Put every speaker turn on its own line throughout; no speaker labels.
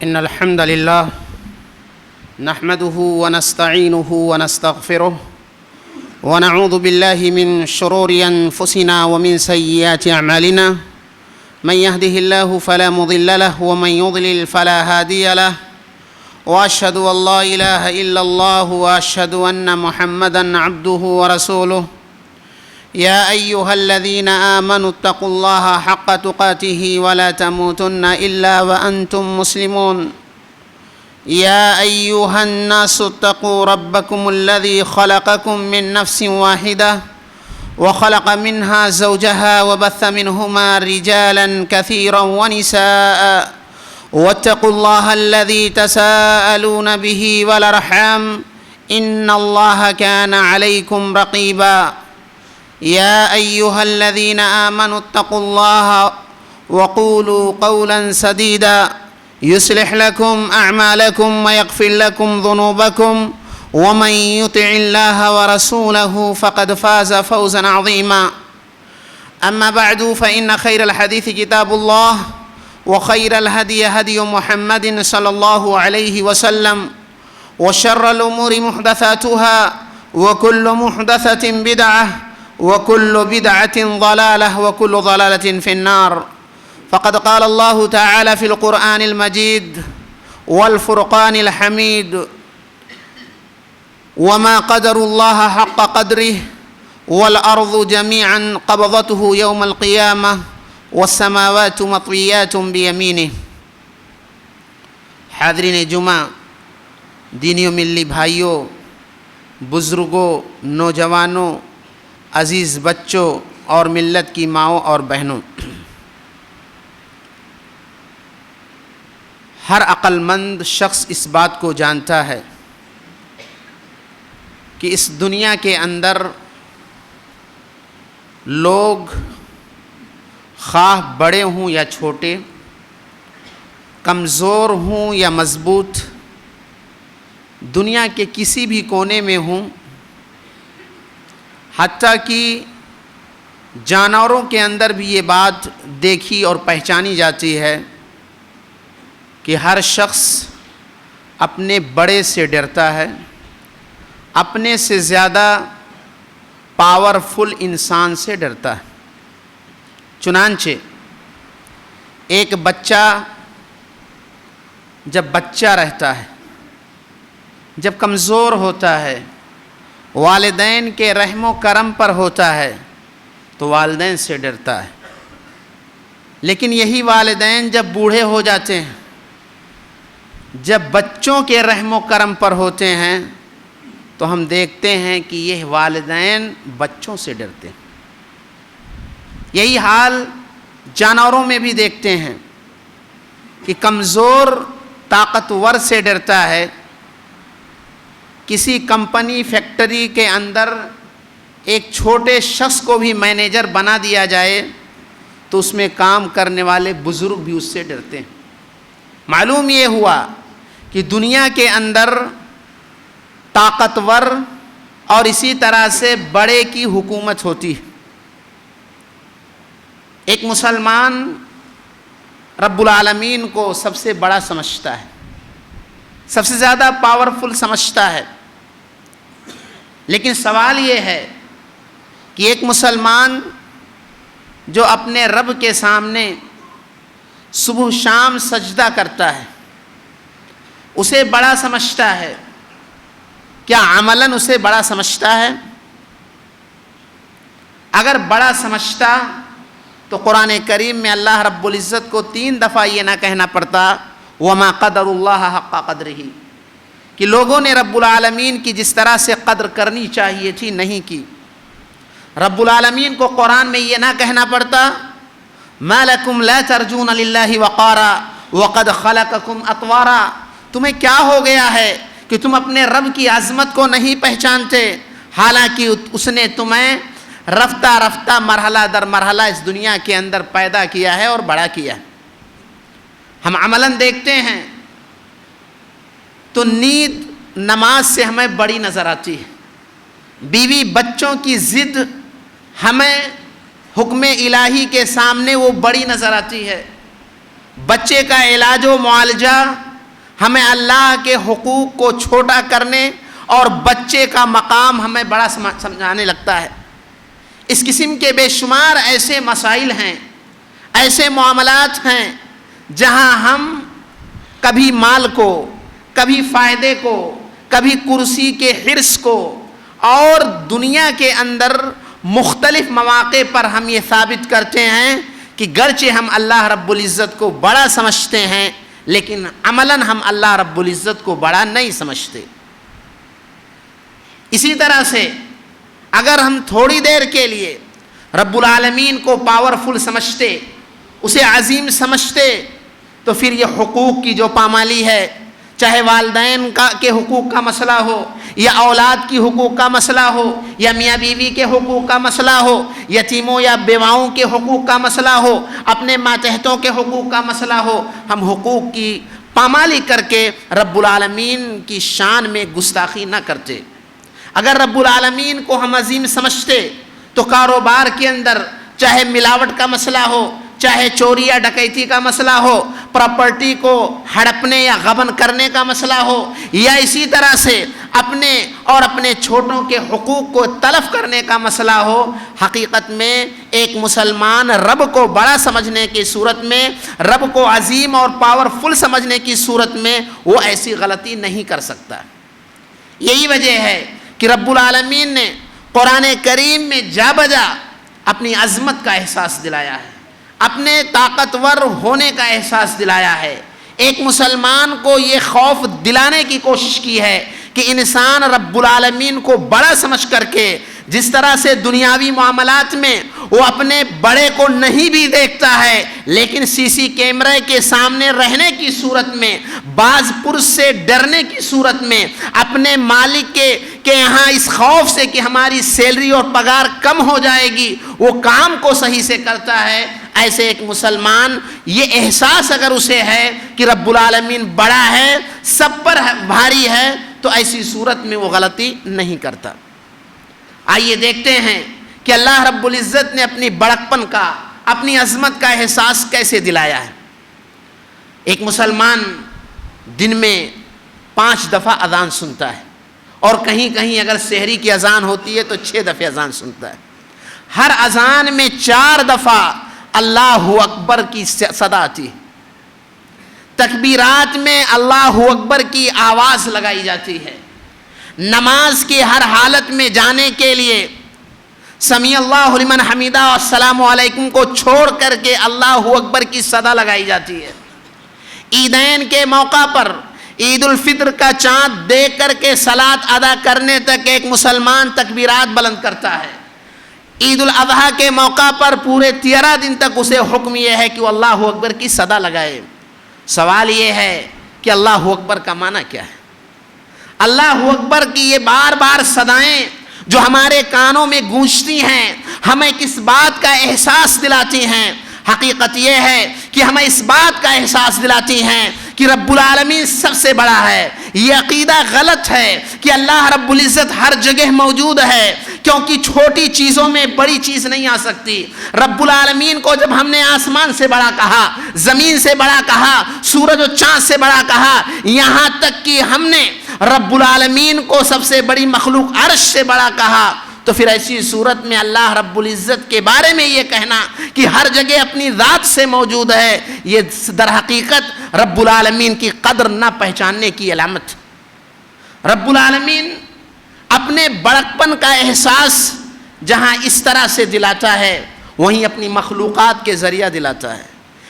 إن الحمد لله نحمده ونستعينه ونستغفره ونعوذ بالله من شرور أنفسنا ومن سيئات أعمالنا من يهده الله فلا مضل له ومن يضلل فلا هادي له وأشهد أن لا إله إلا الله وأشهد أن محمدًا عبده ورسوله يا أيها الذين آمنوا اتقوا الله حق تقاته ولا تموتن إلا وأنتم مسلمون يا أيها الناس اتقوا ربكم الذي خلقكم من نفس واحدة وخلق منها زوجها وبث منهما رجالا كثيرا ونساء واتقوا الله الذي تساءلون به والأرحام إن الله كان عليكم رقيبا يا أيها الذين آمنوا اتقوا الله وقولوا قولا سديدا يصلح لكم أعمالكم ويغفر لكم ذنوبكم ومن يطع الله ورسوله فقد فاز فوزا عظيما أما بعد فإن خير الحديث كتاب الله وخير الهدي هدي محمد صلى الله عليه وسلم وشر الأمور محدثاتها وكل محدثة بدعة وكل بدعة ضلالة وكل ضلالة في النار فقد قال الله تعالى في القرآن المجيد والفرقان الحميد وما قدر الله حق قدره والأرض جميعا قبضته يوم القيامة والسماوات مطويات بيمينه. حاضرین جمعہ، دینی و ملی بھائیوں، بزرگوں، نوجوانوں، عزیز بچوں اور ملت کی ماؤں اور بہنوں، ہر عقل مند شخص اس بات کو جانتا ہے کہ اس دنیا کے اندر لوگ خواہ بڑے ہوں یا چھوٹے، کمزور ہوں یا مضبوط، دنیا کے کسی بھی کونے میں ہوں، حتیٰ کہ جانوروں کے اندر بھی یہ بات دیکھی اور پہچانی جاتی ہے کہ ہر شخص اپنے بڑے سے ڈرتا ہے، اپنے سے زیادہ پاورفل انسان سے ڈرتا ہے۔ چنانچہ ایک بچہ جب بچہ رہتا ہے، جب کمزور ہوتا ہے، والدین کے رحم و کرم پر ہوتا ہے تو والدین سے ڈرتا ہے، لیکن یہی والدین جب بوڑھے ہو جاتے ہیں، جب بچوں کے رحم و کرم پر ہوتے ہیں تو ہم دیکھتے ہیں کہ یہ والدین بچوں سے ڈرتے ہیں۔ یہی حال جانوروں میں بھی دیکھتے ہیں کہ کمزور طاقتور سے ڈرتا ہے۔ کسی کمپنی فیکٹری کے اندر ایک چھوٹے شخص کو بھی مینیجر بنا دیا جائے تو اس میں کام کرنے والے بزرگ بھی اس سے ڈرتے ہیں۔ معلوم یہ ہوا کہ دنیا کے اندر طاقتور اور اسی طرح سے بڑے کی حکومت ہوتی ہے۔ ایک مسلمان رب العالمین کو سب سے بڑا سمجھتا ہے، سب سے زیادہ پاورفل سمجھتا ہے، لیکن سوال یہ ہے کہ ایک مسلمان جو اپنے رب کے سامنے صبح شام سجدہ کرتا ہے، اسے بڑا سمجھتا ہے، کیا عملاً اسے بڑا سمجھتا ہے؟ اگر بڑا سمجھتا تو قرآن کریم میں اللہ رب العزت کو 3 دفعہ یہ نہ کہنا پڑتا وَمَا قَدَرُ اللَّهَ حَقَّ قَدْرِهِ کہ لوگوں نے رب العالمین کی جس طرح سے قدر کرنی چاہیے تھی نہیں کی۔ رب العالمین کو قرآن میں یہ نہ کہنا پڑتا مَا لَكُمْ لَا تَرْجُونَ لِلَّهِ وَقَارًا وَقَدْ خَلَقَكُمْ أَطْوَارًا تمہیں کیا ہو گیا ہے کہ تم اپنے رب کی عظمت کو نہیں پہچانتے، حالانکہ اس نے تمہیں رفتہ رفتہ مرحلہ در مرحلہ اس دنیا کے اندر پیدا کیا ہے اور بڑا کیا ہے۔ ہم عملاً دیکھتے ہیں تو نیند نماز سے ہمیں بڑی نظر آتی ہے، بیوی بچوں کی ضد ہمیں حکم الہی کے سامنے وہ بڑی نظر آتی ہے، بچے کا علاج و معالجہ ہمیں اللہ کے حقوق کو چھوٹا کرنے اور بچے کا مقام ہمیں بڑا سمجھانے لگتا ہے۔ اس قسم کے بے شمار ایسے مسائل ہیں، ایسے معاملات ہیں جہاں ہم کبھی مال کو، کبھی فائدے کو، کبھی کرسی کے حرص کو، اور دنیا کے اندر مختلف مواقع پر ہم یہ ثابت کرتے ہیں کہ گرچہ ہم اللہ رب العزت کو بڑا سمجھتے ہیں لیکن عملاً ہم اللہ رب العزت کو بڑا نہیں سمجھتے۔ اسی طرح سے اگر ہم تھوڑی دیر کے لیے رب العالمین کو پاورفل سمجھتے، اسے عظیم سمجھتے، تو پھر یہ حقوق کی جو پامالی ہے، چاہے والدین کے حقوق کا مسئلہ ہو، یا اولاد کی حقوق کا مسئلہ ہو، یا میاں بیوی کے حقوق کا مسئلہ ہو، یتیموں یا بیواؤں کے حقوق کا مسئلہ ہو، اپنے ماتحتوں کے حقوق کا مسئلہ ہو، ہم حقوق کی پامالی کر کے رب العالمین کی شان میں گستاخی نہ کرتے۔ اگر رب العالمین کو ہم عظیم سمجھتے تو کاروبار کے اندر چاہے ملاوٹ کا مسئلہ ہو، چاہے چوری یا ڈکیتی کا مسئلہ ہو، پراپرٹی کو ہڑپنے یا غبن کرنے کا مسئلہ ہو، یا اسی طرح سے اپنے اور اپنے چھوٹوں کے حقوق کو تلف کرنے کا مسئلہ ہو، حقیقت میں ایک مسلمان رب کو بڑا سمجھنے کی صورت میں، رب کو عظیم اور پاورفل سمجھنے کی صورت میں وہ ایسی غلطی نہیں کر سکتا۔ یہی وجہ ہے کہ رب العالمین نے قرآن کریم میں جا بجا اپنی عظمت کا احساس دلایا ہے، اپنے طاقتور ہونے کا احساس دلایا ہے۔ ایک مسلمان کو یہ خوف دلانے کی کوشش کی ہے کہ انسان رب العالمین کو بڑا سمجھ کر کے جس طرح سے دنیاوی معاملات میں وہ اپنے بڑے کو نہیں بھی دیکھتا ہے، لیکن سی سی کیمرے کے سامنے رہنے کی صورت میں، باز پرس سے ڈرنے کی صورت میں، اپنے مالک کے یہاں اس خوف سے کہ ہماری سیلری اور پگار کم ہو جائے گی، وہ کام کو صحیح سے کرتا ہے۔ ایسے ایک مسلمان یہ احساس اگر اسے ہے کہ رب العالمین بڑا ہے، سب پر بھاری ہے، تو ایسی صورت میں وہ غلطی نہیں کرتا۔ آئیے دیکھتے ہیں کہ اللہ رب العزت نے اپنی بڑکپن کا، اپنی عظمت کا احساس کیسے دلایا ہے۔ ایک مسلمان دن میں 5 دفعہ اذان سنتا ہے، اور کہیں کہیں اگر سحری کی اذان ہوتی ہے تو 6 دفعہ اذان سنتا ہے۔ ہر اذان میں 4 دفعہ اللہ اکبر کی صدا آتی ہے، تکبیرات میں اللہ اکبر کی آواز لگائی جاتی ہے، نماز کی ہر حالت میں جانے کے لیے سمیع اللہ لمن حمیدہ اور السلام علیکم کو چھوڑ کر کے اللہ اکبر کی صدا لگائی جاتی ہے۔ عیدین کے موقع پر عید الفطر کا چاند دیکھ کر کے صلاۃ ادا کرنے تک ایک مسلمان تکبیرات بلند کرتا ہے۔ عید الاضحیٰ کے موقع پر پورے 13 دن تک اسے حکم یہ ہے کہ وہ اللہ اکبر کی صدا لگائے۔ سوال یہ ہے کہ اللہ اکبر کا معنی کیا ہے؟ اللہ اکبر کی یہ بار بار صدائیں جو ہمارے کانوں میں گونجتی ہیں، ہمیں کس بات کا احساس دلاتی ہیں؟ حقیقت یہ ہے کہ ہمیں اس بات کا احساس دلاتی ہیں کہ رب العالمین سب سے بڑا ہے۔ یہ عقیدہ غلط ہے کہ اللہ رب العزت ہر جگہ موجود ہے، کیونکہ چھوٹی چیزوں میں بڑی چیز نہیں آ سکتی۔ رب العالمین کو جب ہم نے آسمان سے بڑا کہا، زمین سے بڑا کہا، سورج و چاند سے بڑا کہا، یہاں تک کہ ہم نے رب العالمین کو سب سے بڑی مخلوق عرش سے بڑا کہا، تو پھر ایسی صورت میں اللہ رب العزت کے بارے میں یہ کہنا کہ ہر جگہ اپنی ذات سے موجود ہے، یہ در حقیقت رب العالمین کی قدر نہ پہچاننے کی علامت۔ رب العالمین اپنے بڑکپن کا احساس جہاں اس طرح سے دلاتا ہے، وہیں اپنی مخلوقات کے ذریعہ دلاتا ہے۔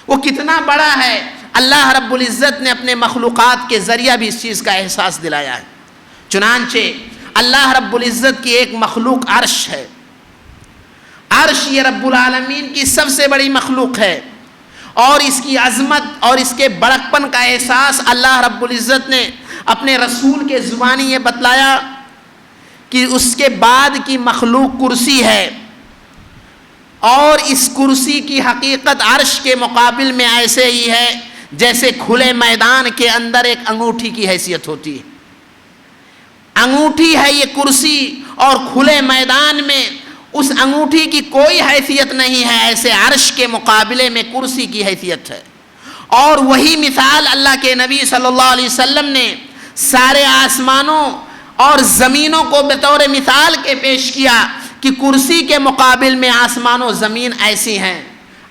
وہ کتنا بڑا ہے، اللہ رب العزت نے اپنے مخلوقات کے ذریعہ بھی اس چیز کا احساس دلایا ہے۔ چنانچہ اللہ رب العزت کی ایک مخلوق عرش ہے۔ عرش یہ رب العالمین کی سب سے بڑی مخلوق ہے، اور اس کی عظمت اور اس کے بڑکپن کا احساس اللہ رب العزت نے اپنے رسول کے زبانی یہ بتلایا کہ اس کے بعد کی مخلوق کرسی ہے، اور اس کرسی کی حقیقت عرش کے مقابل میں ایسے ہی ہے جیسے کھلے میدان کے اندر ایک انگوٹھی کی حیثیت ہوتی ہے۔ انگوٹھی ہے یہ کرسی، اور کھلے میدان میں اس انگوٹھی کی کوئی حیثیت نہیں ہے، ایسے عرش کے مقابلے میں کرسی کی حیثیت ہے۔ اور وہی مثال اللہ کے نبی صلی اللہ علیہ وسلم نے سارے آسمانوں اور زمینوں کو بطور مثال کے پیش کیا کہ کرسی کے مقابل میں آسمان و زمین ایسی ہیں۔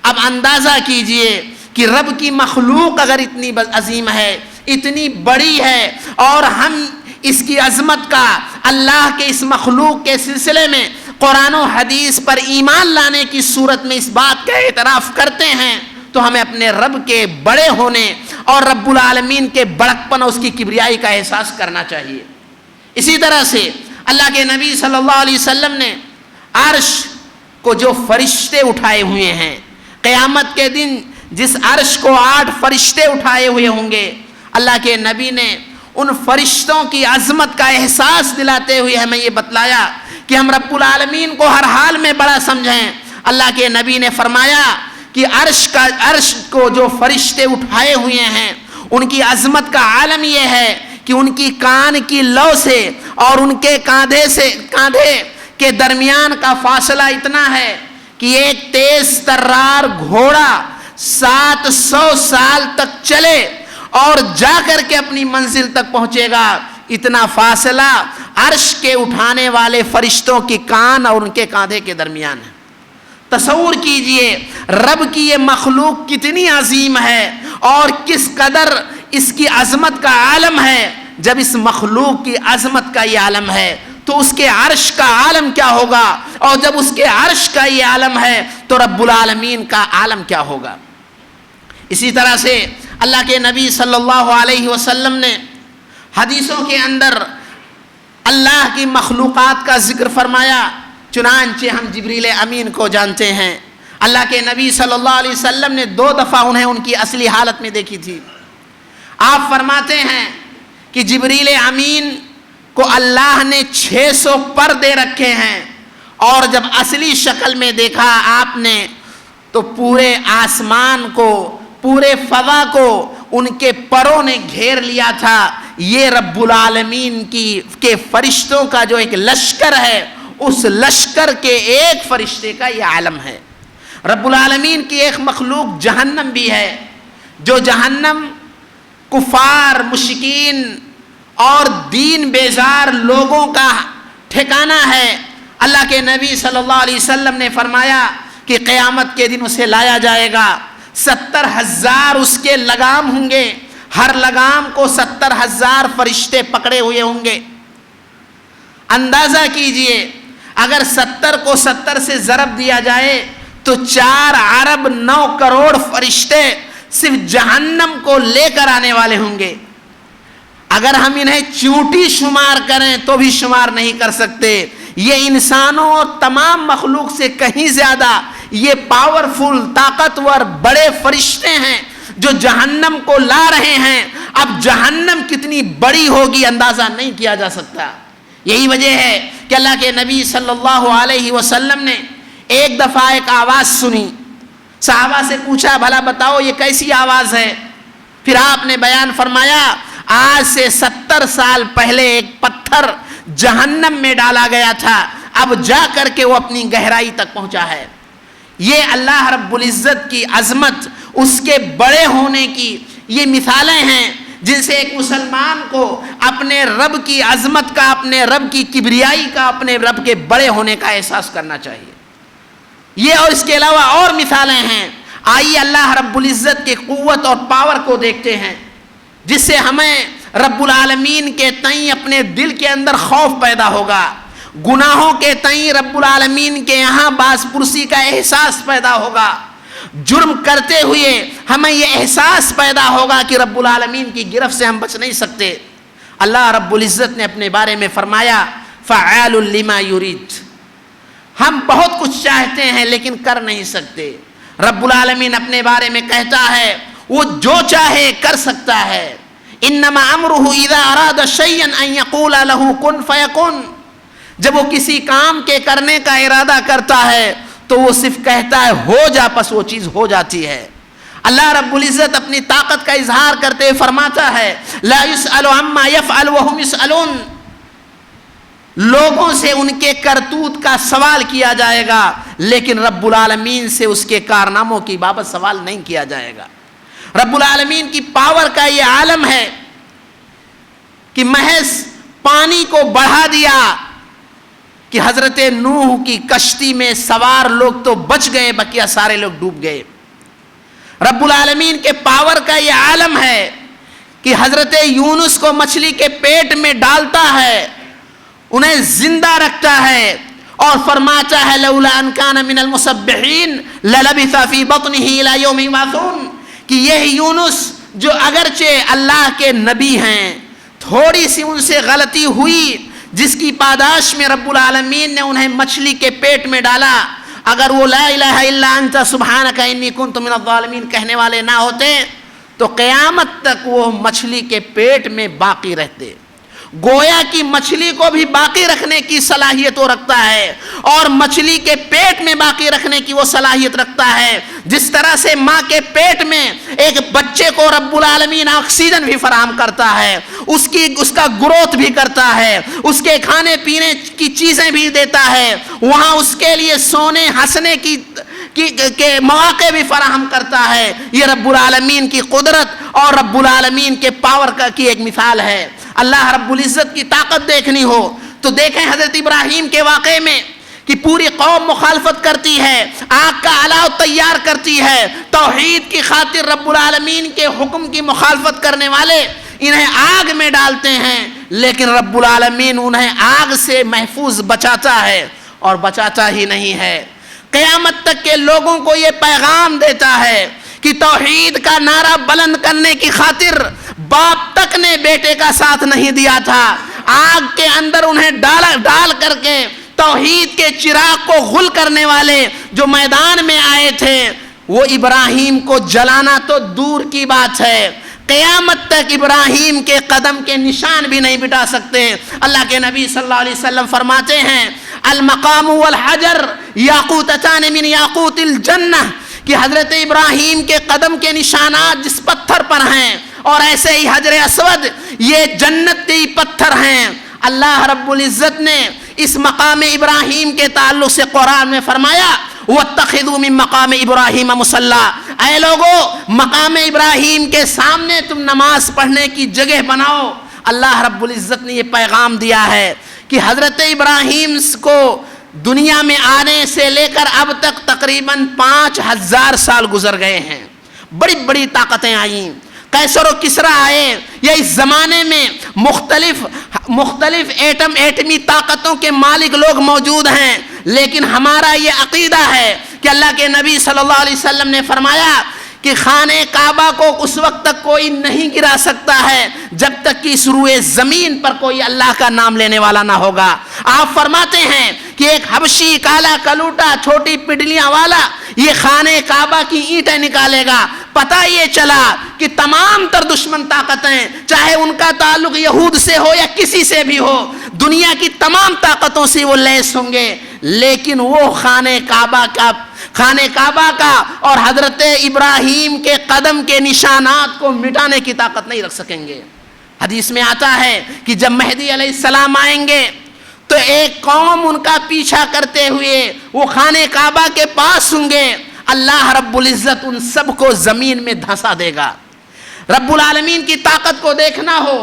اب اندازہ کیجئے کہ رب کی مخلوق اگر اتنی عظیم ہے، اتنی بڑی ہے، اور ہم اس کی عظمت کا، اللہ کے اس مخلوق کے سلسلے میں قرآن و حدیث پر ایمان لانے کی صورت میں اس بات کا اعتراف کرتے ہیں، تو ہمیں اپنے رب کے بڑے ہونے اور رب العالمین کے بڑکپن اور اس کی کبریائی کا احساس کرنا چاہیے۔ اسی طرح سے اللہ کے نبی صلی اللہ علیہ وسلم نے عرش کو جو فرشتے اٹھائے ہوئے ہیں، قیامت کے دن جس عرش کو 8 فرشتے اٹھائے ہوئے ہوں گے، اللہ کے نبی نے ان فرشتوں کی عظمت کا احساس دلاتے ہوئے ہمیں یہ بتلایا کہ ہم رب العالمین کو ہر حال میں بڑا سمجھیں۔ اللہ کے نبی نے فرمایا کہ عرش کو جو فرشتے اٹھائے ہوئے ہیں، ان کی عظمت کا عالم یہ ہے کہ ان کی کان کی لو سے اور ان کے کاندھے کے درمیان کا فاصلہ اتنا ہے کہ ایک تیز ترار گھوڑا 700 سال تک چلے اور جا کر کے اپنی منزل تک پہنچے گا، اتنا فاصلہ عرش کے اٹھانے والے فرشتوں کی کان اور ان کے کاندھے کے درمیان ہے۔ تصور کیجئے رب کی یہ مخلوق کتنی عظیم ہے اور کس قدر اس کی عظمت کا عالم ہے۔ جب اس مخلوق کی عظمت کا یہ عالم ہے تو اس کے عرش کا عالم کیا ہوگا، اور جب اس کے عرش کا یہ عالم ہے تو رب العالمین کا عالم کیا ہوگا۔ اسی طرح سے اللہ کے نبی صلی اللہ علیہ وسلم نے حدیثوں کے اندر اللہ کی مخلوقات کا ذکر فرمایا، چنانچہ ہم جبریل امین کو جانتے ہیں۔ اللہ کے نبی صلی اللہ علیہ وسلم نے 2 دفعہ انہیں ان کی اصلی حالت میں دیکھی تھی۔ آپ فرماتے ہیں کہ جبریل امین کو اللہ نے 600 پر دے رکھے ہیں، اور جب اصلی شکل میں دیکھا آپ نے تو پورے آسمان کو، پورے فضا کو ان کے پروں نے گھیر لیا تھا۔ یہ رب العالمین کے فرشتوں کا جو ایک لشکر ہے، اس لشکر کے ایک فرشتے کا یہ عالم ہے۔ رب العالمین کی ایک مخلوق جہنم بھی ہے، جو جہنم کفار، مشرکین اور دین بیزار لوگوں کا ٹھکانہ ہے۔ اللہ کے نبی صلی اللہ علیہ وسلم نے فرمایا کہ قیامت کے دن اسے لایا جائے گا، 70,000 اس کے لگام ہوں گے، ہر لگام کو 70,000 فرشتے پکڑے ہوئے ہوں گے۔ اندازہ کیجئے اگر 70 کو 70 سے ضرب دیا جائے تو 4 ارب 9 کروڑ فرشتے صرف جہنم کو لے کر آنے والے ہوں گے۔ اگر ہم انہیں چیونٹی شمار کریں تو بھی شمار نہیں کر سکتے۔ یہ انسانوں اور تمام مخلوق سے کہیں زیادہ یہ پاورفل، طاقتور بڑے فرشتے ہیں جو جہنم کو لا رہے ہیں۔ اب جہنم کتنی بڑی ہوگی اندازہ نہیں کیا جا سکتا۔ یہی وجہ ہے کہ اللہ کے نبی صلی اللہ علیہ وسلم نے ایک دفعہ ایک آواز سنی، صحابہ سے پوچھا بھلا بتاؤ یہ کیسی آواز ہے؟ پھر آپ نے بیان فرمایا آج سے 70 سال پہلے ایک پتھر جہنم میں ڈالا گیا تھا، اب جا کر کے وہ اپنی گہرائی تک پہنچا ہے۔ یہ اللہ رب العزت کی عظمت، اس کے بڑے ہونے کی یہ مثالیں ہیں جن سے ایک مسلمان کو اپنے رب کی عظمت کا، اپنے رب کی کبریائی کا، اپنے رب کے بڑے ہونے کا احساس کرنا چاہیے۔ یہ اور اس کے علاوہ اور مثالیں ہیں۔ آئیے اللہ رب العزت کی قوت اور پاور کو دیکھتے ہیں، جس سے ہمیں رب العالمین کے تئیں اپنے دل کے اندر خوف پیدا ہوگا، گناہوں کے تئیں رب العالمین کے یہاں باز پرسی کا احساس پیدا ہوگا، جرم کرتے ہوئے ہمیں یہ احساس پیدا ہوگا کہ رب العالمین کی گرفت سے ہم بچ نہیں سکتے۔ اللہ رب العزت نے اپنے بارے میں فرمایا فعال لما یرید، ہم بہت کچھ چاہتے ہیں لیکن کر نہیں سکتے۔ رب العالمین اپنے بارے میں کہتا ہے وہ جو چاہے کر سکتا ہے، انما امرہ اذا اراد شیئا ان یقول له کن فیکن، جب وہ کسی کام کے کرنے کا ارادہ کرتا ہے تو وہ صرف کہتا ہے ہو جا، پس وہ چیز ہو جاتی ہے۔ اللہ رب العزت اپنی طاقت کا اظہار کرتے ہوئے فرماتا ہے لا يسأل عما يفعل وهم يسألون، لوگوں سے ان کے کرتوت کا سوال کیا جائے گا لیکن رب العالمین سے اس کے کارناموں کی بابت سوال نہیں کیا جائے گا۔ رب العالمین کی پاور کا یہ عالم ہے کہ محض پانی کو بڑھا دیا کہ حضرت نوح کی کشتی میں سوار لوگ تو بچ گئے، بقیہ سارے لوگ ڈوب گئے۔ رب العالمین کے پاور کا یہ عالم ہے کہ حضرت یونس کو مچھلی کے پیٹ میں ڈالتا ہے، انہیں زندہ رکھتا ہے اور فرماتا ہے لولا ان کان من المسبحین للبث فی بطنہ الی یوم یبعثون، کہ یہ یونس جو اگرچہ اللہ کے نبی ہیں، تھوڑی سی ان سے غلطی ہوئی جس کی پاداش میں رب العالمین نے انہیں مچھلی کے پیٹ میں ڈالا، اگر وہ لا الہ الا انت سبحانک انی کنت من الظالمین کہنے والے نہ ہوتے تو قیامت تک وہ مچھلی کے پیٹ میں باقی رہتے۔ گویا کی مچھلی کو بھی باقی رکھنے کی صلاحیت وہ رکھتا ہے، اور مچھلی کے پیٹ میں باقی رکھنے کی وہ صلاحیت رکھتا ہے جس طرح سے ماں کے پیٹ میں ایک بچے کو رب العالمین آکسیجن بھی فراہم کرتا ہے، اس کا گروتھ بھی کرتا ہے، اس کے کھانے پینے کی چیزیں بھی دیتا ہے، وہاں اس کے لیے سونے ہنسنے کے مواقع بھی فراہم کرتا ہے۔ یہ رب العالمین کی قدرت اور رب العالمین کے پاور کی ایک مثال ہے۔ اللہ رب العزت کی طاقت دیکھنی ہو تو دیکھیں حضرت ابراہیم کے واقعے میں کہ پوری قوم مخالفت کرتی ہے، آگ کا الاؤ تیار کرتی ہے، توحید کی خاطر رب العالمین کے حکم کی مخالفت کرنے والے انہیں آگ میں ڈالتے ہیں، لیکن رب العالمین انہیں آگ سے محفوظ بچاتا ہے، اور بچاتا ہی نہیں ہے، قیامت تک کے لوگوں کو یہ پیغام دیتا ہے کہ توحید کا نعرہ بلند کرنے کی خاطر باپ تک نے بیٹے کا ساتھ نہیں دیا تھا، آگ کے اندر انہیں ڈال کر کے توحید کے چراغ کو غل کرنے والے جو میدان میں آئے تھے وہ ابراہیم کو جلانا تو دور کی بات ہے، قیامت تک ابراہیم کے قدم کے نشان بھی نہیں مٹا سکتے۔ اللہ کے نبی صلی اللہ علیہ وسلم فرماتے ہیں المقام والحجر یاقوتتان من یاقوت الجنہ، کہ حضرت ابراہیم کے قدم کے نشانات جس پتھر پر ہیں، اور ایسے ہی حجر اسود یہ جنت کے پتھر ہیں۔ اللہ رب العزت نے اس مقام ابراہیم کے تعلق سے قرآن میں فرمایا وَاتَّخِذُوا مِن مَقَامِ إِبْرَاهِيمَ مُصَلَّى، اے لوگو مقام ابراہیم کے سامنے تم نماز پڑھنے کی جگہ بناؤ۔ اللہ رب العزت نے یہ پیغام دیا ہے کہ حضرت ابراہیم کو دنیا میں آنے سے لے کر اب تک تقریباً 5000 سال گزر گئے ہیں، بڑی بڑی طاقتیں آئیں، قیصر و کسریٰ آئے، یا اس زمانے میں مختلف ایٹمی طاقتوں کے مالک لوگ موجود ہیں، لیکن ہمارا یہ عقیدہ ہے کہ اللہ کے نبی صلی اللہ علیہ وسلم نے فرمایا کہ خانہ کعبہ کو اس وقت تک کوئی نہیں گرا سکتا ہے جب تک کہ اس روئے زمین پر کوئی اللہ کا نام لینے والا نہ ہوگا۔ آپ فرماتے ہیں کہ ایک حبشی کالا کلوٹا چھوٹی پڈلیاں والا یہ خانہ کعبہ کی اینٹیں نکالے گا، پتہ یہ چلا کہ تمام تر دشمن طاقتیں چاہے ان کا تعلق یہود سے ہو یا کسی سے بھی ہو، دنیا کی تمام طاقتوں سے وہ لیس ہوں گے، لیکن وہ خانہ کعبہ کا اور حضرت ابراہیم کے قدم کے نشانات کو مٹانے کی طاقت نہیں رکھ سکیں گے۔ حدیث میں آتا ہے کہ جب مہدی علیہ السلام آئیں گے تو ایک قوم ان کا پیچھا کرتے ہوئے وہ خانہ کعبہ کے پاس ہوں گے، اللہ رب العزت ان سب کو زمین میں دھنسا دے گا۔ رب العالمین کی طاقت کو دیکھنا ہو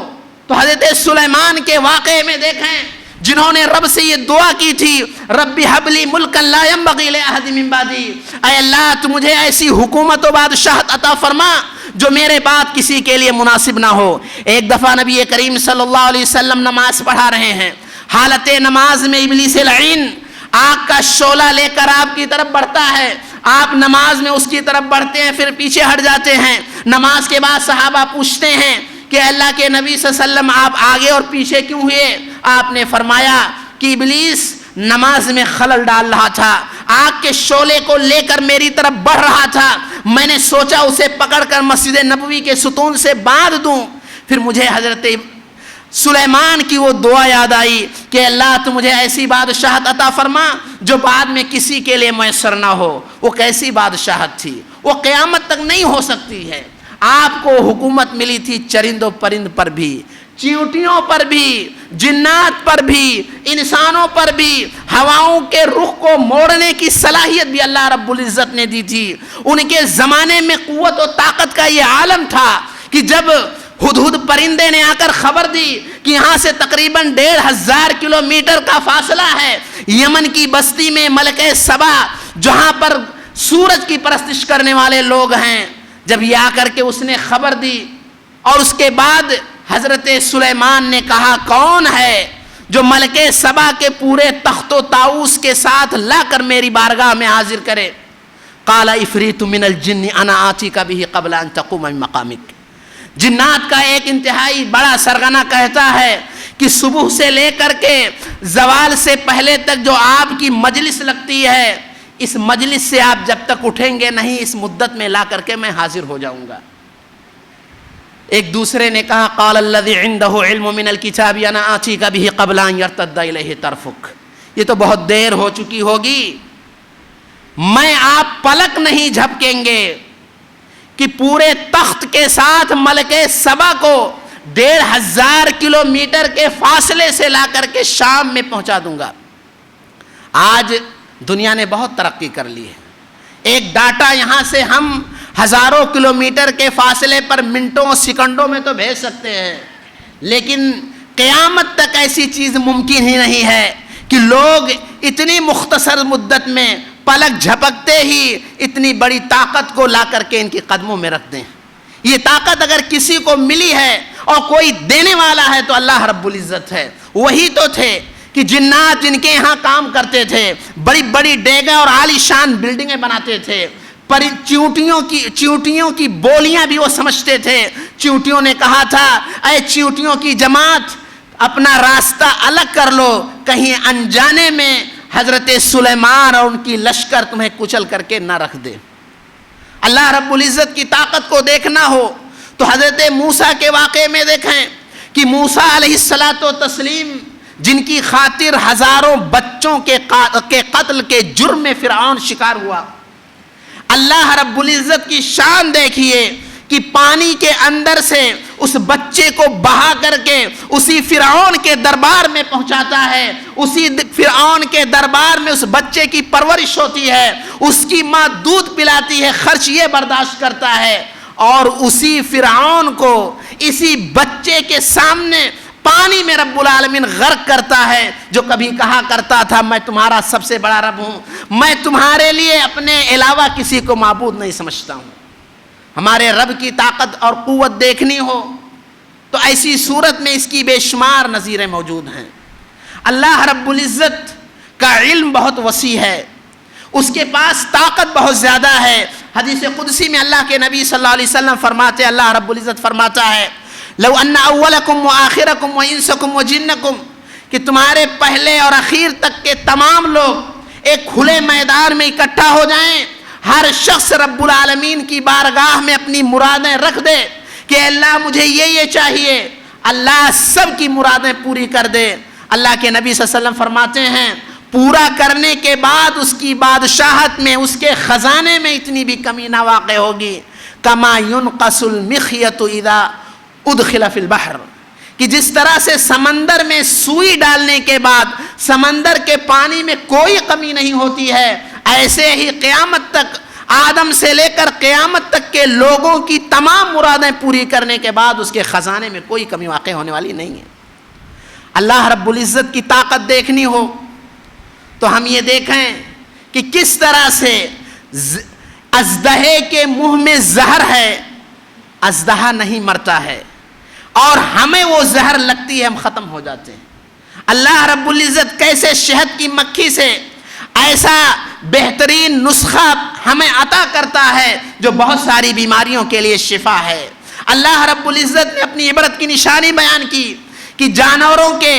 تو حضرت سلیمان کے واقعے میں دیکھیں، جنہوں نے رب سے یہ دعا کی تھی رب حب لی ملکا لا ينبغی لأحد من بعدی، اے اللہ تو مجھے ایسی حکومت و بادشاہت عطا فرما جو میرے بعد کسی کے لیے مناسب نہ ہو۔ ایک دفعہ نبی کریم صلی اللہ علیہ وسلم نماز پڑھا رہے ہیں، حالت نماز میں ابلیس لعین آگ کا شعلہ لے کر آپ کی طرف بڑھتا ہے، آپ نماز میں اس کی طرف بڑھتے ہیں پھر پیچھے ہٹ جاتے ہیں۔ نماز کے بعد صحابہ پوچھتے ہیں کہ اللہ کے نبی صلی اللہ علیہ وسلم آپ آگے اور پیچھے کیوں ہوئے؟ آپ نے فرمایا کہ ابلیس نماز میں خلل ڈال رہا تھا، آگ کے شعلے کو لے کر میری طرف بڑھ رہا تھا، میں نے سوچا اسے پکڑ کر مسجد نبوی کے ستون سے باندھ دوں۔ پھر مجھے حضرت سلیمان کی وہ دعا یاد آئی کہ اللہ تو مجھے ایسی بادشاہت عطا فرما جو بعد میں کسی کے لیے میسر نہ ہو۔ وہ کیسی بادشاہت تھی؟ وہ قیامت تک نہیں ہو سکتی ہے۔ آپ کو حکومت ملی تھی چرند و پرند پر بھی، چیونٹیوں پر بھی, جنات پر بھی, انسانوں پر بھی ہواؤں کے رخ کو موڑنے کی صلاحیت بھی اللہ رب العزت نے دی تھی. ان کے زمانے میں قوت و طاقت کا یہ عالم تھا کہ جب ہدہد پرندے نے آ کر خبر دی کہ یہاں سے تقریباً 1500 کلومیٹر کا فاصلہ ہے, یمن کی بستی میں ملکہ سبا جہاں پر سورج کی پرستش کرنے والے لوگ ہیں, جب یہ آ کر کے اس نے خبر دی, اور اس کے بعد حضرت سلیمان نے کہا کون ہے جو ملکہ سبا کے پورے تخت و طاؤس کے ساتھ لا کر میری بارگاہ میں حاضر کرے. قال عفریت من الجن انا آتیک بہ قبل ان تقوم من مقامک. جنات کا ایک انتہائی بڑا سرغنہ کہتا ہے کہ صبح سے لے کر کے زوال سے پہلے تک جو آپ کی مجلس لگتی ہے, اس مجلس سے آپ جب تک اٹھیں گے نہیں, اس مدت میں لا کر کے میں حاضر ہو جاؤں گا. ایک دوسرے نے کہا قال الذی عنده علم من الکتاب انا آتیک بہ قبل ان یرتد الیہ طرفک. یہ تو بہت دیر ہو چکی ہوگی, میں آپ پلک نہیں جھپکیں گے کہ پورے تخت کے ساتھ ملکہ سبا کو 1500 کلومیٹر کے فاصلے سے لا کر کے شام میں پہنچا دوں گا. آج دنیا نے بہت ترقی کر لی ہے, ایک ڈاٹا یہاں سے ہم ہزاروں کلومیٹر کے فاصلے پر منٹوں سیکنڈوں میں تو بھیج سکتے ہیں, لیکن قیامت تک ایسی چیز ممکن ہی نہیں ہے کہ لوگ اتنی مختصر مدت میں پلک جھپکتے ہی اتنی بڑی طاقت کو لا کر کے ان کے قدموں میں رکھ دیں. یہ طاقت اگر کسی کو ملی ہے اور کوئی دینے والا ہے تو اللہ رب العزت ہے. وہی تو تھے کہ جنات جن کے یہاں کام کرتے تھے بڑی بڑی ڈیگیں اور عالی شان بلڈنگیں بناتے تھے, پر چیونٹیوں کی بولیاں بھی وہ سمجھتے تھے. چیونٹیوں نے کہا تھا اے چیونٹیوں کی جماعت اپنا راستہ الگ کر لو, کہیں انجانے میں حضرت سلیمان اور ان کی لشکر تمہیں کچل کر کے نہ رکھ دے. اللہ رب العزت کی طاقت کو دیکھنا ہو تو حضرت موسیٰ کے واقعے میں دیکھیں کہ موسیٰ علیہ الصلاۃ والتسلیم جن کی خاطر ہزاروں بچوں کے قتل کے جرم میں فرعون شکار ہوا, اللہ رب العزت کی شان دیکھیے کہ پانی کے اندر سے اس بچے کو بہا کر کے اسی فرعون کے دربار میں پہنچاتا ہے. اسی فرعون کے دربار میں اس بچے کی پرورش ہوتی ہے, اس کی ماں دودھ پلاتی ہے, خرچ یہ برداشت کرتا ہے, اور اسی فرعون کو اسی بچے کے سامنے پانی میں رب العالمین غرق کرتا ہے, جو کبھی کہا کرتا تھا میں تمہارا سب سے بڑا رب ہوں, میں تمہارے لیے اپنے علاوہ کسی کو معبود نہیں سمجھتا ہوں. ہمارے رب کی طاقت اور قوت دیکھنی ہو تو ایسی صورت میں اس کی بے شمار نظیریں موجود ہیں. اللہ رب العزت کا علم بہت وسیع ہے, اس کے پاس طاقت بہت زیادہ ہے. حدیث قدسی میں اللہ کے نبی صلی اللہ علیہ وسلم فرماتے, اللہ رب العزت فرماتا ہے لو ان اولکم وآخرکم وانسکم وجنکم, کہ تمہارے پہلے اور اخیر تک کے تمام لوگ ایک کھلے میدان میں اکٹھا ہو جائیں, ہر شخص رب العالمین کی بارگاہ میں اپنی مرادیں رکھ دے کہ اللہ مجھے یہ چاہیے, اللہ سب کی مرادیں پوری کر دے. اللہ کے نبی صلی اللہ علیہ وسلم فرماتے ہیں پورا کرنے کے بعد اس کی بادشاہت میں, اس کے خزانے میں اتنی بھی کمی نہ واقع ہوگی کما ينقص المخيط اذا ادخل فی البحر, کہ جس طرح سے سمندر میں سوئی ڈالنے کے بعد سمندر کے پانی میں کوئی کمی نہیں ہوتی ہے, ایسے ہی قیامت تک آدم سے لے کر قیامت تک کے لوگوں کی تمام مرادیں پوری کرنے کے بعد اس کے خزانے میں کوئی کمی واقع ہونے والی نہیں ہے. اللہ رب العزت کی طاقت دیکھنی ہو تو ہم یہ دیکھیں کہ کس طرح سے اژدہے کے منہ میں زہر ہے, اژدہا نہیں مرتا ہے, اور ہمیں وہ زہر لگتی ہے, ہم ختم ہو جاتے ہیں. اللہ رب العزت کیسے شہد کی مکھی سے ایسا بہترین نسخہ ہمیں عطا کرتا ہے جو بہت ساری بیماریوں کے لیے شفا ہے. اللہ رب العزت نے اپنی عبرت کی نشانی بیان کی کہ جانوروں کے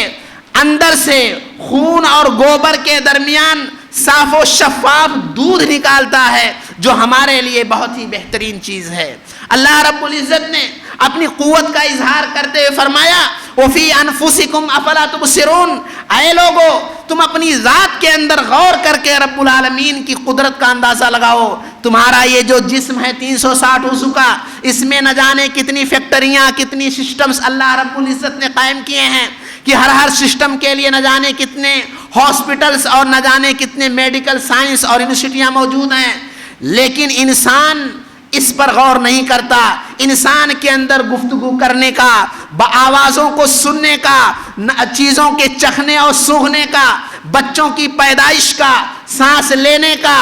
اندر سے خون اور گوبر کے درمیان صاف و شفاف دودھ نکالتا ہے جو ہمارے لیے بہت ہی بہترین چیز ہے. اللہ رب العزت نے اپنی قوت کا اظہار کرتے ہوئے فرمایا وفی انفسکم افلا تبصرون، اے لوگو تم اپنی ذات کے اندر غور کر کے رب العالمین کی قدرت کا اندازہ لگاؤ۔ تمہارا یہ جو جسم ہے 360 عضو کا، اس میں نہ جانے کتنی فیکٹریاں، کتنی سسٹمز اللہ رب العزت نے قائم کیے ہیں کہ ہر سسٹم کے لیے نہ جانے کتنے ہاسپٹلز اور نہ جانے کتنے میڈیکل سائنس اور یونیورسٹیاں موجود ہیں، لیکن انسان اس پر غور نہیں کرتا۔ انسان کے اندر گفتگو کرنے کا، آوازوں کو سننے کا، چیزوں کے چکھنے اور سونگھنے کا، بچوں کی پیدائش کا، سانس لینے کا،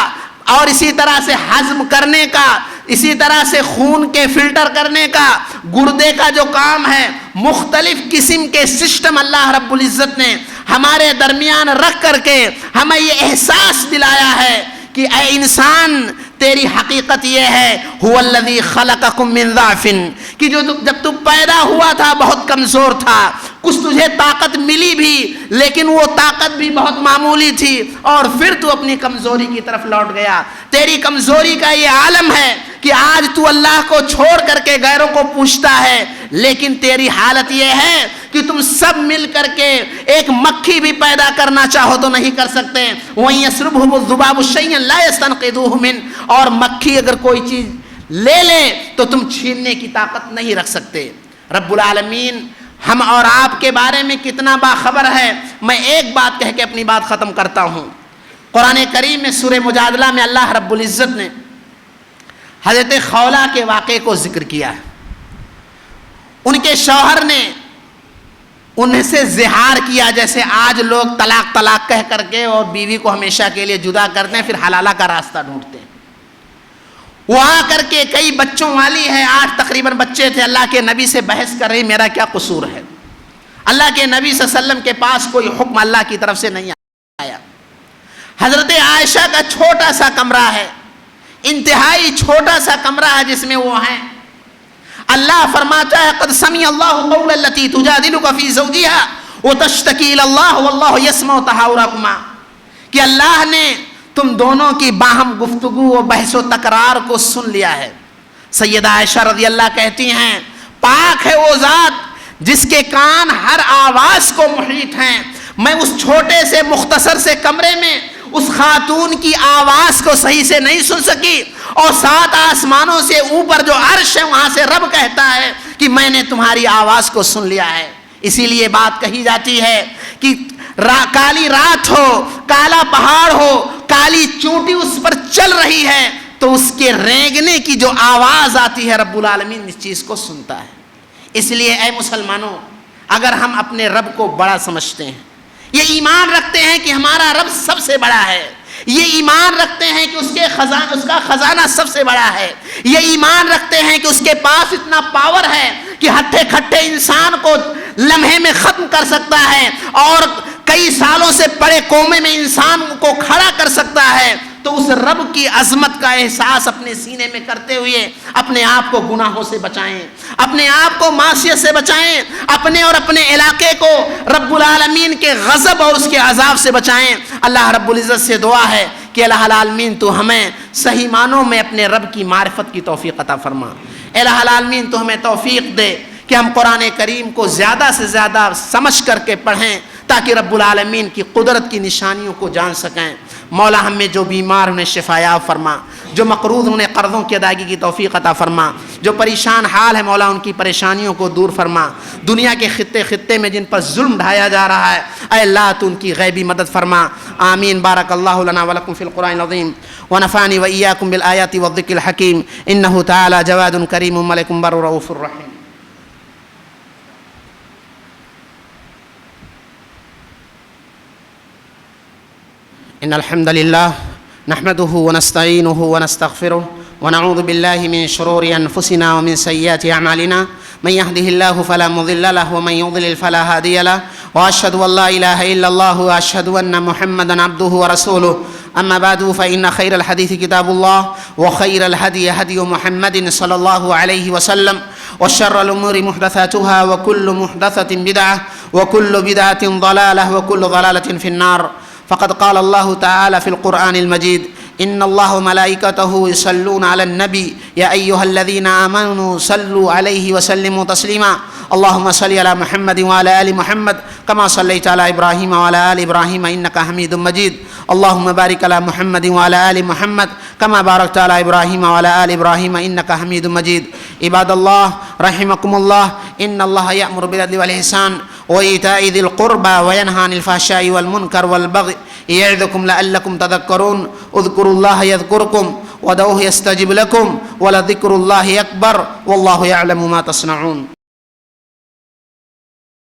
اور اسی طرح سے ہضم کرنے کا، اسی طرح سے خون کے فلٹر کرنے کا، گردے کا جو کام ہے، مختلف قسم کے سسٹم اللہ رب العزت نے ہمارے درمیان رکھ کر کے ہمیں یہ احساس دلایا ہے کہ اے انسان تیری حقیقت یہ ہے هو الذی خلقکم من ضعف، کہ جب تو پیدا ہوا تھا بہت کمزور تھا، کچھ تجھے طاقت ملی بھی لیکن وہ طاقت بھی بہت معمولی تھی، اور پھر تو اپنی کمزوری کی طرف لوٹ گیا۔ تیری کمزوری کا یہ عالم ہے کہ آج تو اللہ کو چھوڑ کر کے غیروں کو پوچھتا ہے، لیکن تیری حالت یہ ہے کہ تم سب مل کر کے ایک مکھی بھی پیدا کرنا چاہو تو نہیں کر سکتے۔ وَإِن يَسْلُبْهُمُ الذُّبَابُ شَيْئًا لَا يَسْتَنقِذُوهُ مِنْهُ، اور مکھی اگر کوئی چیز لے لے تو تم چھیننے کی طاقت نہیں رکھ سکتے۔ رب العالمین ہم اور آپ کے بارے میں کتنا باخبر ہے۔ میں ایک بات کہہ کے اپنی بات ختم کرتا ہوں۔ قرآن کریم میں سورہ مجادلہ میں اللہ رب العزت نے حضرت خولہ کے واقعے کو ذکر کیا ہے۔ ان کے شوہر نے ان سے زہار کیا، جیسے آج لوگ طلاق طلاق کہہ کر کے اور بیوی کو ہمیشہ کے لیے جدا کرتے ہیں، پھر حلالہ کا راستہ ڈھونڈتے ہیں۔ وہ آ کر کے کئی بچوں والی ہے، 8 تقریباً بچے تھے، اللہ کے نبی سے بحث کر رہی میرا کیا قصور ہے۔ اللہ کے نبی صلی اللہ علیہ وسلم کے پاس کوئی حکم اللہ کی طرف سے نہیں آیا۔ حضرت عائشہ کا چھوٹا سا کمرہ ہے، انتہائی چھوٹا سا کمرہ ہے جس میں وہ ہیں۔ اللہ فرماتا ہے قد سمع اللہ قول التي تجادلك في زوجها وتشتكي الى الله والله يسمع تحاوركما، کہ اللہ نے تم دونوں کی باہم گفتگو و بحث و تکرار کو سن لیا ہے۔ سیدہ عائشہ رضی اللہ کہتی ہیں پاک ہے وہ ذات جس کے کان ہر آواز کو محیط ہیں۔ میں اس چھوٹے سے مختصر سے کمرے میں اس خاتون کی آواز کو صحیح سے نہیں سن سکی، اور 7 آسمانوں سے اوپر جو عرش ہے وہاں سے رب کہتا ہے کہ میں نے تمہاری آواز کو سن لیا ہے۔ اسی لیے بات کہی جاتی ہے کہ کالی رات ہو، کالا پہاڑ ہو، کالی چونٹی اس پر چل رہی ہے تو اس کے رینگنے کی جو آواز آتی ہے رب العالمین اس چیز کو سنتا ہے۔ اس لیے اے مسلمانوں، اگر ہم اپنے رب کو بڑا سمجھتے ہیں، یہ ایمان رکھتے ہیں کہ ہمارا رب سب سے بڑا ہے، یہ ایمان رکھتے ہیں کہ اس کا خزانہ سب سے بڑا ہے، یہ ایمان رکھتے ہیں کہ اس کے پاس اتنا پاور ہے کہ ہٹھے کھٹے انسان کو لمحے میں ختم کر سکتا ہے اور کئی سالوں سے پڑے کومے میں انسان کو کھڑا کر سکتا ہے، تو اس رب کی عظمت کا احساس اپنے سینے میں کرتے ہوئے اپنے آپ کو گناہوں سے بچائیں، اپنے آپ کو معصیت سے بچائیں، اپنے اور اپنے علاقے کو رب العالمین کے غضب اور اس کے عذاب سے بچائیں۔ اللہ رب العزت سے دعا ہے کہ الہ العالمین تو ہمیں صحیح معنوں میں اپنے رب کی معرفت کی توفیق عطا فرما۔ الہ العالمین تو ہمیں توفیق دے کہ ہم قرآن کریم کو زیادہ سے زیادہ سمجھ کر کے پڑھیں تاکہ رب العالمین کی قدرت کی نشانیوں کو جان سکیں۔ مولا ہم میں جو بیمار انہیں شفا یاب فرما، جو مقروض انہیں قرضوں کی ادائیگی کی توفیق عطا فرما، جو پریشان حال ہے مولا ان کی پریشانیوں کو دور فرما۔ دنیا کے خطے خطے میں جن پر ظلم ڈھایا جا رہا ہے اے اللہ تو ان کی غیبی مدد فرما۔ آمین۔ بارک اللہ لنا ولکم فی القرآن العظیم ونفعنی وإیاکم بالآیات والذکر الحکیم انہ تعالی جواد کریم ملک بر رؤوف الرحیم۔ ان الحمد لله نحمده ونستعينه ونستغفره ونعوذ بالله من شرور انفسنا ومن سيئات اعمالنا، من يهده الله فلا مضل له ومن يضلل فلا هادي له، واشهد ان لا اله الا الله واشهد ان محمدا عبده ورسوله، اما بعد فان خير الحديث كتاب الله وخير الهدي هدي محمد صلى الله عليه وسلم، وشر الامور محدثاتها وكل محدثة بدعة وكل بدعة ضلالة وكل ضلالة في النار۔ فقد قال الله تعالى في القرآن المجيد ان اللہ وملائکتہ یصلون علی النبی یا ایھا الذین آمنوا صلوا علیہ وسلموا تسلیما اللہم صل علی محمد وعلی آل محمد کما صلیت علی ابراہیم وعلی آل ابراہیم انک حمید مجید اللہم بارک علی محمد وعلی آل محمد کما بارکت علی ابراہیم وعلی آل ابراہیم انک حمید مجید عباد اللہ رحمکم اللہ ان اللہ یأمر بالعدل والإحسان وإیتاء ذی القربى وینہی عن الفحشاء والمنکر والبغی یعظکم لعلکم تذکرون اذکروا اللہ یذکرکم وادعوہ یستجب لکم ولذکر اللہ اکبر واللہ یعلم ما تصنعون.